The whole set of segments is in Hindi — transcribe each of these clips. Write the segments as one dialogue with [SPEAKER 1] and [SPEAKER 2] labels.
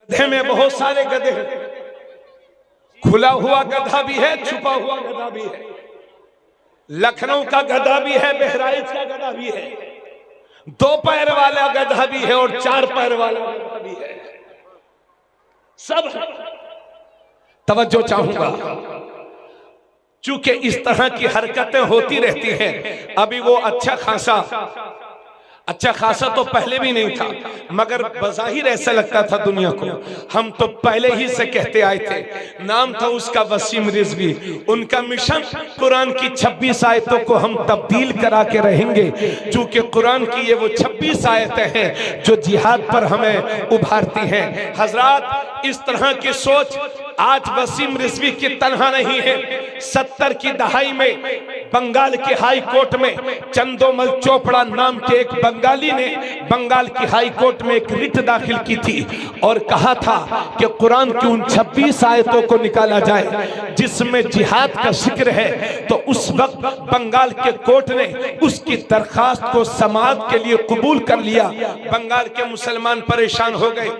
[SPEAKER 1] गधे में बहुत सारे गधे हैं, खुला हुआ गधा भी है, छुपा हुआ गधा भी है, लखनऊ का गधा भी है, बहराइच का गधा भी है, 2 पैर वाला गधा भी है और 4 पैर वाला गधा भी है, सब है। तवज्जो चाहूंगा, चूंकि इस तरह की हरकतें होती रहती हैं। अभी वो अच्छा खासा तो पहले भी नहीं था, मगर बज़ाहिर ऐसा लगता था दुनिया को। हम तो पहले ही से कहते आए थे, नाम था उसका वसीम रिजवी। उनका मिशन कुरान की 26 आयतों को हम तब्दील करा के रहेंगे, चूंकि कुरान की ये वो 26 आयतें हैं जो जिहाद पर हमें उभारती हैं। हजरात, इस तरह की सोच आज वसीम रिजवी की तनहा नहीं है। 70 की दहाई में बंगाल के हाई कोर्ट में चंदोमल चोपड़ा नाम के एक बंगाली ने बंगाल की हाई कोर्ट में एक रिट दाखिल की थी और कहा था कि कुरान की उन 26 आयतों को निकाला जाए जिसमें जिहाद का जिक्र है। तो उस वक्त बंगाल के कोर्ट ने उसकी दरखास्त को समाअत के लिए कबूल कर लिया। बंगाल के मुसलमान परेशान हो गए,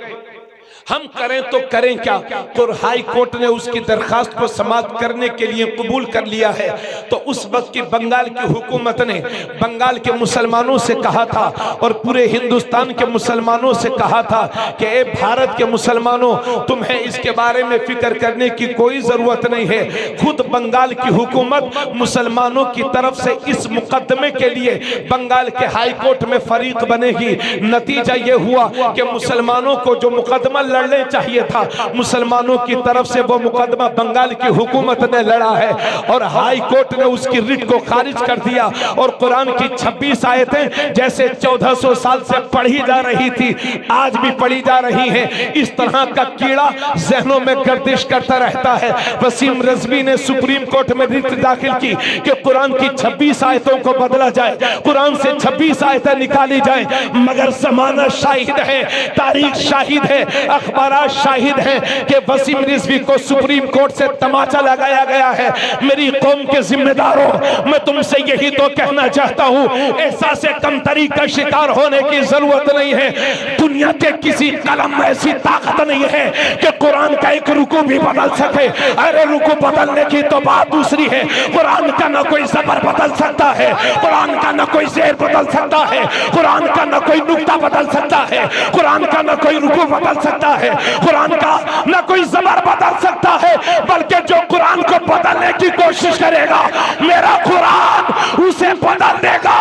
[SPEAKER 1] हम करें तो करें क्या। तो हाई कोर्ट ने उसकी दरखास्त को समाप्त करने के लिए कबूल कर लिया है। तो उस वक्त की बंगाल की हुकूमत ने बंगाल के मुसलमानों से कहा था और पूरे हिंदुस्तान के मुसलमानों से कहा था कि ए भारत के मुसलमानों, तुम्हें इसके बारे में फिक्र करने की कोई जरूरत नहीं है। खुद बंगाल की हुकूमत मुसलमानों की तरफ से इस मुकदमे के लिए बंगाल के हाई कोर्ट में फरीक बनेगी। नतीजा यह हुआ कि मुसलमानों को जो मुकदमा लड़ने चाहिए था, मुसलमानों की तरफ से वो मुकदमा बंगाल की हुकूमत ने लड़ा है और हाई कोर्ट ने उसकी रिट को खारिज कर दिया। और कुरान की 26 आयतें जैसे 1400 साल से पढ़ी जा रही थी, आज भी पढ़ी जा रही हैं। इस तरह का कीड़ा जहनों में गर्दिश करता रहता है। वसीम रिजवी ने सुप्रीम कोर्ट में रिट दाखिल की कि कुरान की 26 आयतों को बदला जाए, कुरान से 26 आयतें निकाली जाए। मगर जमाना शाहिद है, तारीख शाहिद है, अखबारात शाहिद हैं कि वसीम रिजवी को सुप्रीम कोर्ट से तमाचा लगाया गया है। मेरी कौम के जिम्मेदारों, मैं तुमसे यही तो कहना चाहता हूं, एहसास कमतरी का शिकार होने की जरूरत नहीं है। दुनिया के किसी कलम में ऐसी ताकत नहीं है कि कुरान का एक रुकू भी बदल सके। अरे रुकू बदलने की तो बात दूसरी है, कुरान का ना कोई जबर बदल सकता है, कुरान का ना कोई शेर बदल सकता है, कुरान का ना कोई नुक्ता बदल सकता है, कुरान का ना कोई रुकू बदल सकता है, कुरान का ना कोई जबर बदल सकता है। बल्कि जो कुरान को बदलने की कोशिश करेगा, मेरा कुरान उसे बदल देगा।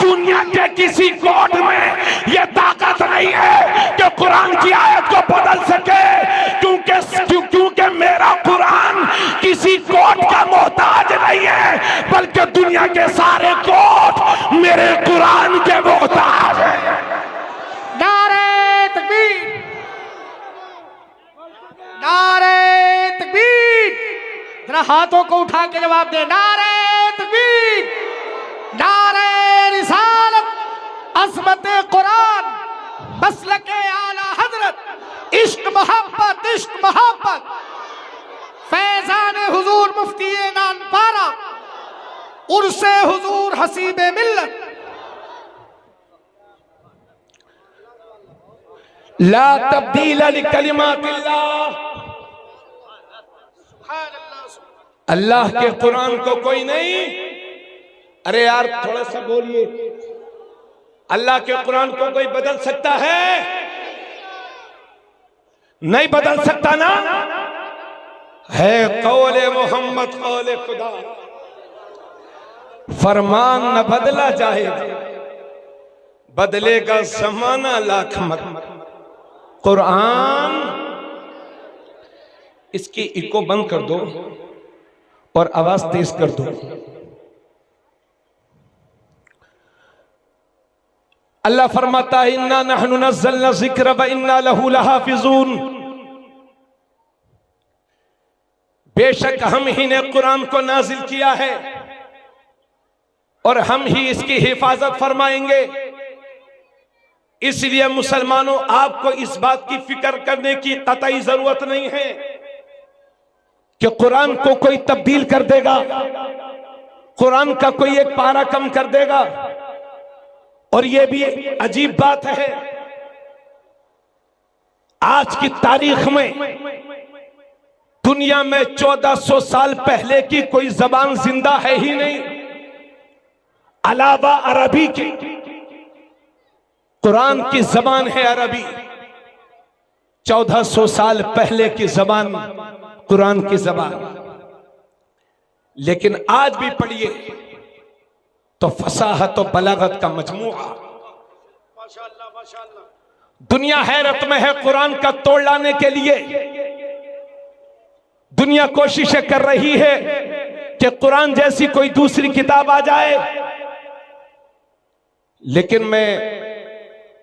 [SPEAKER 1] दुनिया के किसी कोर्ट में यह ताकत नहीं है कि कुरान की आयत को बदल सके, क्योंकि मेरा कुरान किसी कोर्ट का मोहताज नहीं है, बल्कि दुनिया के सारे कोर्ट मेरे कुरान के मोहताज है।
[SPEAKER 2] नारे तकबीर, नारे तकबीर। जरा हाथों को उठा के जवाब दे, नारे तकबीर, नारे रिसालत, अज़मत कुरान, मसलके आला हजरत, इश्क मोहब्बत, इश्क मोहब्बत, फैजान हुजूर मुफ्ती नानपारा, उर्से हुजूर हसीबे मिल्लत।
[SPEAKER 1] ला तब्दील लिकलिमातिल्लाह, अल्लाह के कुरान को कोई नहीं। अरे यार थोड़ा सा बोलिए, अल्लाह के कुरान को कोई बदल सकता है? नहीं बदल सकता ना। है कौले मोहम्मद कौले खुदा, फरमान न बदला जाएगा, बदलेगा जमाना लाख मर। कुरान, इसकी इको बंद कर दो और आवाज तेज कर दो। अल्लाह फरमाता है, इन्ना नहनु नज़्ज़लना ज़िक्र व इन्ना लहू लहाफ़िज़ून। बेशक हम ही ने कुरान को नाजिल किया है और हम ही इसकी हिफाजत फरमाएंगे। इसलिए मुसलमानों, आपको इस बात की फिक्र करने की कतई जरूरत नहीं है कि कुरान को कोई तब्दील कर देगा, कुरान का कोई एक पारा कम कर देगा। और यह भी अजीब बात है, आज की तारीख में दुनिया में 1400 साल पहले की कोई जबान जिंदा है ही नहीं अलावा अरबी के। कुरान की जबान है अरबी। 1400 साल पहले की जबान कुरान की जबान। लेकिन आज भी पढ़िए तो फसाहत और बलागत का मजमूआ। माशाअल्लाह माशाअल्लाह। दुनिया हैरत में है कुरान का तोड़ लाने के लिए। दुनिया कोशिशें कर रही है कि कुरान जैसी कोई दूसरी किताब आ जाए, लेकिन मैं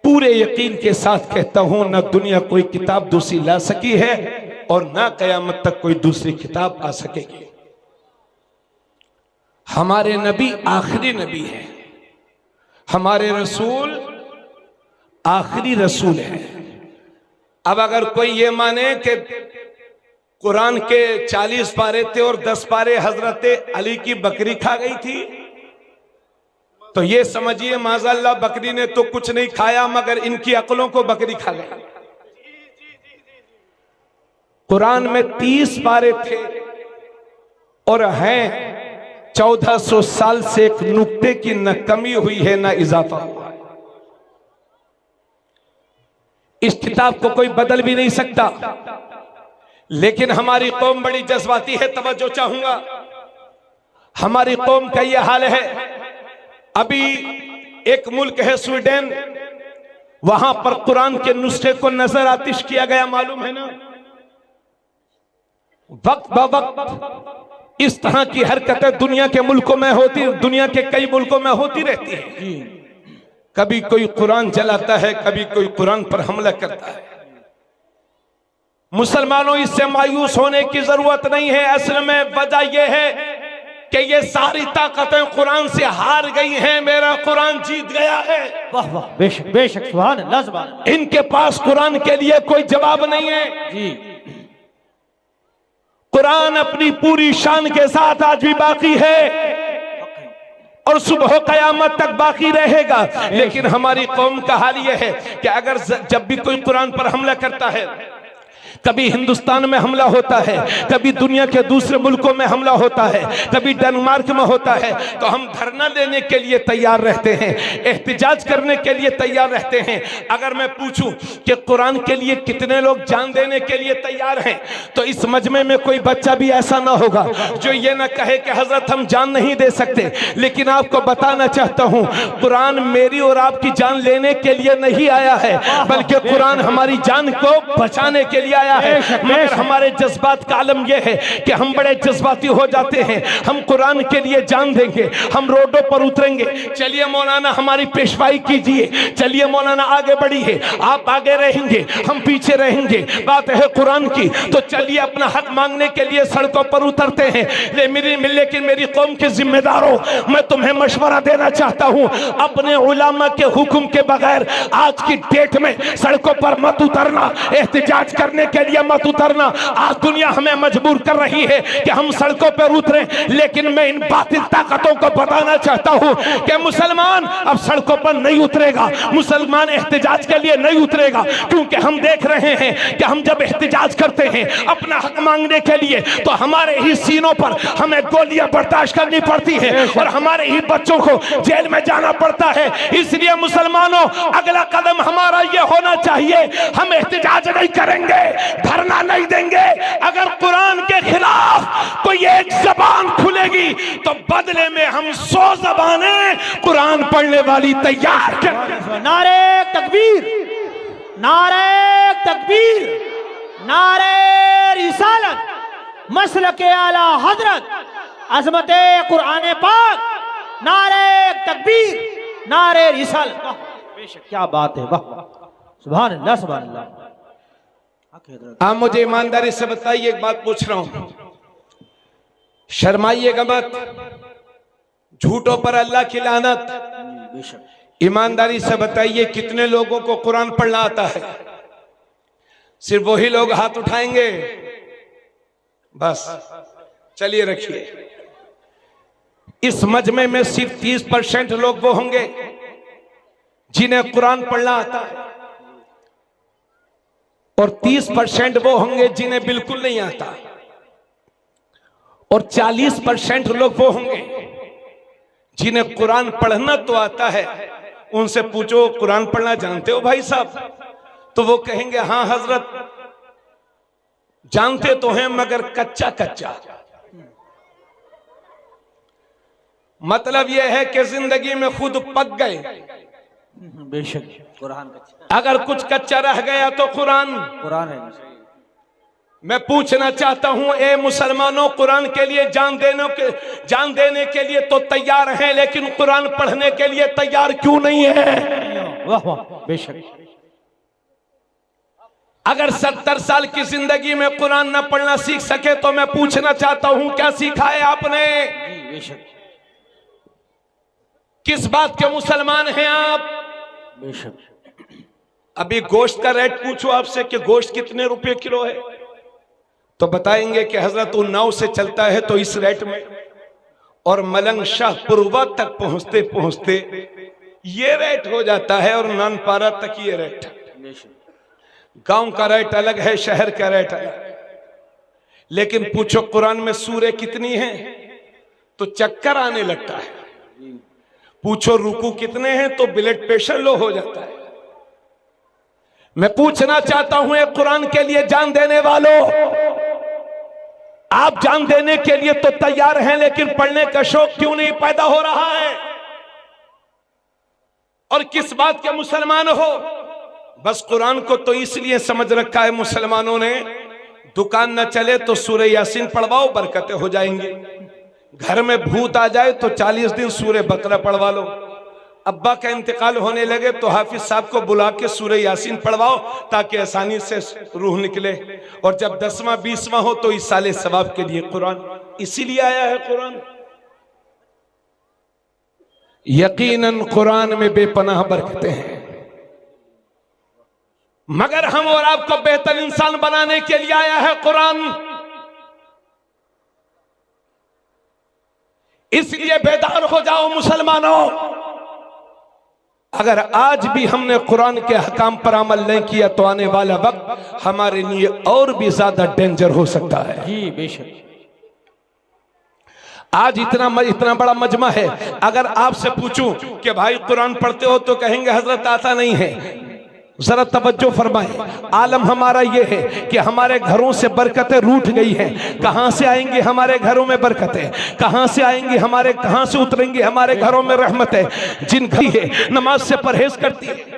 [SPEAKER 1] पूरे यकीन के साथ कहता हूं न दुनिया कोई किताब दूसरी ला सकी है और न कयामत तक कोई दूसरी किताब आ सकेगी। हमारे नबी आखिरी नबी है, हमारे रसूल आखिरी रसूल है। अब अगर कोई ये माने कि कुरान के 40 पारे थे और 10 पारे हजरत अली की बकरी खा गई थी, तो ये समझिए माज़अल्लाह बकरी ने तो कुछ नहीं खाया मगर इनकी अक्लों को बकरी खा गई। कुरान में 30 पारे थे और हैं 1400 साल से एक नुक्ते की न कमी हुई है न इजाफा हुआ। इस किताब को कोई बदल भी नहीं सकता। लेकिन हमारी कौम बड़ी जज्बाती है, तवज्जो चाहूंगा। हमारी कौम का यह हाल है। अभी एक मुल्क है स्वीडन, वहां पर कुरान के नुस्खे को नजर आतिश किया गया, मालूम है ना। वक्त ब वक्त इस तरह की हरकतें दुनिया के मुल्कों में होती, दुनिया के कई मुल्कों में होती रहती है। कभी कोई कुरान जलाता है, कभी कोई कुरान पर हमला करता है। मुसलमानों इससे मायूस होने की जरूरत नहीं है। असल में वजह यह है कि ये सारी ताकतें कुरान से हार गई हैं, मेरा कुरान जीत गया है।
[SPEAKER 2] वाह वाह, बेशक बेशक, सुभान अल्लाह सुभान अल्लाह।
[SPEAKER 1] इनके पास कुरान के लिए कोई जवाब नहीं है
[SPEAKER 2] जी।
[SPEAKER 1] कुरान अपनी पूरी शान के साथ आज भी बाकी है और सुबह कयामत तक बाकी रहेगा। लेकिन हमारी कौम का हाल यह है कि अगर जब भी कोई कुरान पर हमला करता है, कभी हिंदुस्तान में हमला होता है, कभी दुनिया के दूसरे मुल्कों में हमला होता है, कभी डेनमार्क में होता है, तो हम धरना देने के लिए तैयार रहते हैं, एहतिजाज करने के लिए तैयार रहते हैं। अगर मैं पूछूं कि कुरान के लिए कितने लोग जान देने के लिए तैयार हैं, तो इस मजमे में कोई बच्चा भी ऐसा ना होगा जो ये ना कहे कि हजरत हम जान नहीं दे सकते। लेकिन आपको बताना चाहता हूं, कुरान मेरी और आपकी जान लेने के लिए नहीं आया है, बल्कि कुरान हमारी जान को बचाने के लिए आया है। मगर हमारे जज्बात का आलम यह है कि हम बड़े जज्बाती हो जाते हैं। हम कुरान के लिए जान देंगे, हम रोडों पर उतरेंगे। चलिए मौलाना हमारी पेशवाई कीजिए, चलिए मौलाना आगे बढ़िए, आप आगे रहेंगे हम पीछे रहेंगे। बात है कुरान की, तो चलिए अपना हक मांगने के लिए सड़कों पर उतरते हैं। लेकिन मेरी कौम के जिम्मेदारों, मैं तुम्हें मशवरा देना चाहता हूं, अपने उलामा के हुक्म के बगैर आज की डेट में सड़कों पर मत उतरना, एहतिजाज करने के लिए मत उतरना। आज दुनिया हमें मजबूर कर रही है कि हम सड़कों पर उतरें, लेकिन मैं इन बातिल ताकतों को बताना चाहता हूं कि मुसलमान अब सड़कों पर नहीं उतरेगा, मुसलमान एहतिजाज के लिए नहीं उतरेगा। क्योंकि हम देख रहे हैं कि हम जब एहतिजाज करते हैं अपना हक मांगने के लिए, तो हमारे ही सीनों पर हमें गोलियां बर्दाश्त करनी पड़ती है और हमारे ही बच्चों को जेल में जाना पड़ता है। इसलिए मुसलमानों, अगला कदम हमारा यह होना चाहिए, हम एहतिजाज नहीं करेंगे, धरना नहीं देंगे। अगर कुरान के खिलाफ कोई एक जबान खुलेगी तो बदले में हम 100 जबानें कुरान पढ़ने वाली तैयार कर।
[SPEAKER 2] नारे तकबीर, नारे तकबीर, नारे रिसालत, मसलके आला हजरत, अजमते कुरान पाक, नारे तकबीर, नारे रिसालत। बेशक, क्या बात है, वाह सुभान अल्लाह सुभान अल्लाह।
[SPEAKER 1] आप मुझे ईमानदारी से बताइए, एक बात पूछ रहा हूं, शर्माइएगा मत, झूठों पर अल्लाह की लानत। ईमानदारी से बताइए कितने लोगों को कुरान पढ़ना आता है? सिर्फ वही लोग हाथ उठाएंगे, बस। चलिए रखिए, इस मजमे में सिर्फ 30% लोग वो होंगे जिन्हें कुरान पढ़ना आता है। और 30% वो होंगे जिन्हें बिल्कुल नहीं आता, और 40% लोग वो होंगे जिन्हें कुरान पढ़ना तो आता है। उनसे पूछो कुरान पढ़ना जानते हो भाई साहब, तो वो कहेंगे हाँ हजरत जानते तो हैं मगर कच्चा कच्चा। मतलब यह है कि जिंदगी में खुद पक गए।
[SPEAKER 2] बेशक कुरान कच्चा,
[SPEAKER 1] अगर कुछ कच्चा रह गया तो कुरान
[SPEAKER 2] कुरान है।
[SPEAKER 1] मैं पूछना चाहता हूं ए मुसलमानों, कुरान के लिए जान देने के लिए तो तैयार हैं, लेकिन कुरान पढ़ने के लिए तैयार क्यों नहीं है?
[SPEAKER 2] वाह वाह, बेशक।
[SPEAKER 1] अगर 70 साल की जिंदगी में कुरान न पढ़ना सीख सके तो मैं पूछना चाहता हूं क्या सीखा है आपने?
[SPEAKER 2] बेशक।
[SPEAKER 1] किस बात के मुसलमान हैं आप?
[SPEAKER 2] बेशक।
[SPEAKER 1] अभी गोश्त का रेट पूछो आपसे कि गोश्त कितने रुपए किलो है, तो बताएंगे कि हजरत वो 9 से चलता है तो इस रेट में, और मलंग शाहपुरवा तक पहुंचते पहुंचते ये रेट हो जाता है, और नानपारा तक ये रेट। गांव का रेट अलग है, शहर का रेट अलग। लेकिन पूछो कुरान में सूरे कितनी हैं तो चक्कर आने लगता है। पूछो रुकू कितने हैं तो ब्लड प्रेशर लो हो जाता है। मैं पूछना चाहता हूं एक कुरान के लिए जान देने वालों, आप जान देने के लिए तो तैयार हैं, लेकिन पढ़ने का शौक क्यों नहीं पैदा हो रहा है? और किस बात के मुसलमान हो? बस कुरान को तो इसलिए समझ रखा है मुसलमानों ने, दुकान न चले तो सूरह यासीन पढ़वाओ बरकतें हो जाएंगी, घर में भूत आ जाए तो 40 दिन सूरह बकरा पढ़वा लो, अब्बा का इंतकाल होने लगे तो हाफिज साहब को बुला के सूरह यासीन पढ़वाओ ताकि आसानी से रूह निकले, और जब 10वां 20वां हो तो इस साले सवाब के लिए कुरान। इसीलिए आया है कुरान। यकीनन कुरान में बेपनाह बरकतें हैं, मगर हम और आपको बेहतर इंसान बनाने के लिए आया है कुरान। इसलिए बेदार हो जाओ मुसलमानों। अगर आज भी हमने कुरान के हकाम पर अमल नहीं किया तो आने वाला वक्त हमारे लिए और भी ज्यादा डेंजर हो सकता है।
[SPEAKER 2] जी बेशक।
[SPEAKER 1] आज इतना बड़ा मजमा है, अगर आपसे पूछूं कि भाई कुरान पढ़ते हो तो कहेंगे हजरत आता नहीं है। जरा तवज्जो फरमाएं, आलम हमारा यह है कि हमारे घरों से बरकतें रूठ गई हैं। कहां से आएंगी हमारे घरों में बरकतें? कहां से आएंगी कहां से उतरेंगी हमारे घरों में रहमतें? जिन घर है नमाज से परहेज करती है,